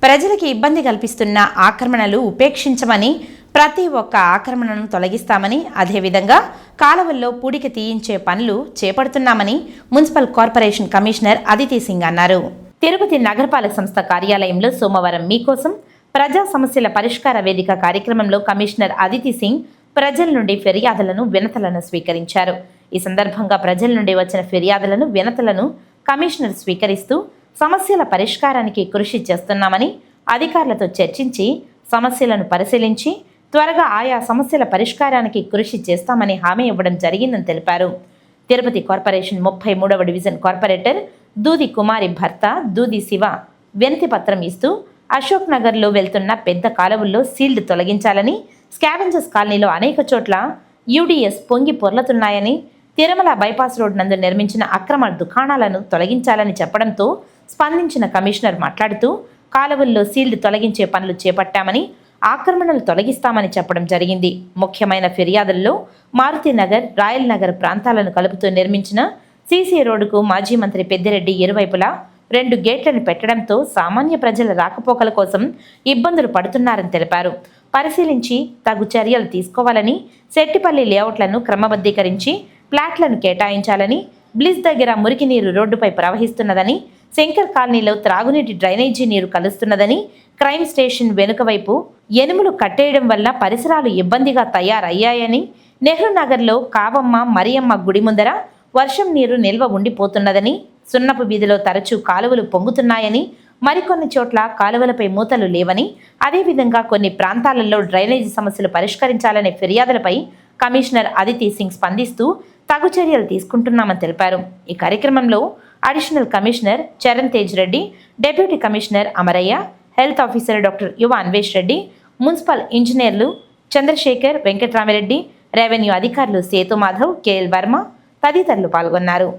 ప్రజలకు ఇబ్బంది కల్పిస్తున్న ఆక్రమణలు ఉపేక్షించమని, ప్రతి ఒక్క ఆక్రమణను తొలగిస్తామని, అదేవిధంగా కాలువల్లో పూడిక తీయించే పనులు చేపడుతున్నామని municipal corporation commissioner Aditi Singh అన్నారు. తిరుపతి నగరపాలక సంస్థ కార్యాలయంలో సోమవారం మీకోసం ప్రజా సమస్యల పరిష్కార వేదిక కార్యక్రమంలో కమిషనర్ అదితి సింగ్ ప్రజల నుండి ఫిర్యాదులను, వినతులను స్వీకరించారు. ఈ సందర్భంగా ప్రజల నుండి వచ్చిన ఫిర్యాదులను, వినతులను కమిషనర్ స్వీకరిస్తూ సమస్యల పరిష్కారానికి కృషి చేస్తున్నామని, అధికారులతో చర్చించి సమస్యలను పరిశీలించి త్వరగా ఆయా సమస్యల పరిష్కారానికి కృషి చేస్తామని హామీ ఇవ్వడం జరిగిందని తెలిపారు. తిరుపతి కార్పొరేషన్ 33వ డివిజన్ కార్పొరేటర్ దూది కుమారి భర్త దూది శివ వినతి పత్రం ఇస్తూ అశోక్ నగర్లో వెళ్తున్న పెద్ద కాలువల్లో సీల్డ్ తొలగించాలని, స్కావెంజర్స్ కాలనీలో అనేక చోట్ల యూడీఎస్ పొంగి పొర్లుతున్నాయని, తిరుమల బైపాస్ రోడ్ నందు నిర్మించిన అక్రమ దుకాణాలను తొలగించాలని చెప్పడంతో స్పందించిన కమిషనర్ మాట్లాడుతూ కాలువల్లో సీల్డ్ తొలగించే పనులు చేపట్టామని, ఆక్రమణలు తొలగిస్తామని చెప్పడం జరిగింది. ముఖ్యమైన ఫిర్యాదుల్లో మారుతినగర్, రాయల్ నగర్ ప్రాంతాలను కలుపుతూ నిర్మించిన సీసీ రోడ్డుకు మాజీ మంత్రి పెద్దిరెడ్డి ఇరువైపులా 2 గేట్లను పెట్టడంతో సామాన్య ప్రజల రాకపోకల కోసం ఇబ్బందులు పడుతున్నారని తెలిపారు. పరిశీలించి తగు చర్యలు తీసుకోవాలని, సెట్టిపల్లి లేఅవుట్లను క్రమబద్ధీకరించి ప్లాట్లను కేటాయించాలని, బ్లిజ్ దగ్గర మురికి నీరు రోడ్డుపై ప్రవహిస్తున్నదని, శంకర్ కాలనీలో త్రాగునీటి డ్రైనేజీ నీరు కలుస్తున్నదని, క్రైమ్ స్టేషన్ వెనుక వైపు ఎనుములు కట్టేయడం వల్ల పరిసరాలు ఇబ్బందిగా తయారయ్యాయని, నెహ్రూ నగర్లో కావమ్మ మరియమ్మ గుడి ముందర వర్షం నీరు నిల్వ ఉండిపోతున్నదని, సున్నపు వీధిలో తరచూ కాలువలు పొంగుతున్నాయని, మరికొన్ని చోట్ల కాలువలపై మూతలు లేవని, అదేవిధంగా కొన్ని ప్రాంతాలలో డ్రైనేజీ సమస్యలు పరిష్కరించాలనే ఫిర్యాదులపై కమిషనర్ అదితి సింగ్ స్పందిస్తూ తగు చర్యలు తీసుకుంటున్నామని తెలిపారు. ఈ కార్యక్రమంలో additional commissioner Charan Tej Reddy, deputy commissioner Amarayya, health officer doctor యువ అన్వేష్ రెడ్డి, మున్సిపల్ ఇంజనీర్లు చంద్రశేఖర్, వెంకట్రామిరెడ్డి, రెవెన్యూ అధికారులు సేతు మాధవ్, కేఎల్ వర్మ తదితరులు పాల్గొన్నారు.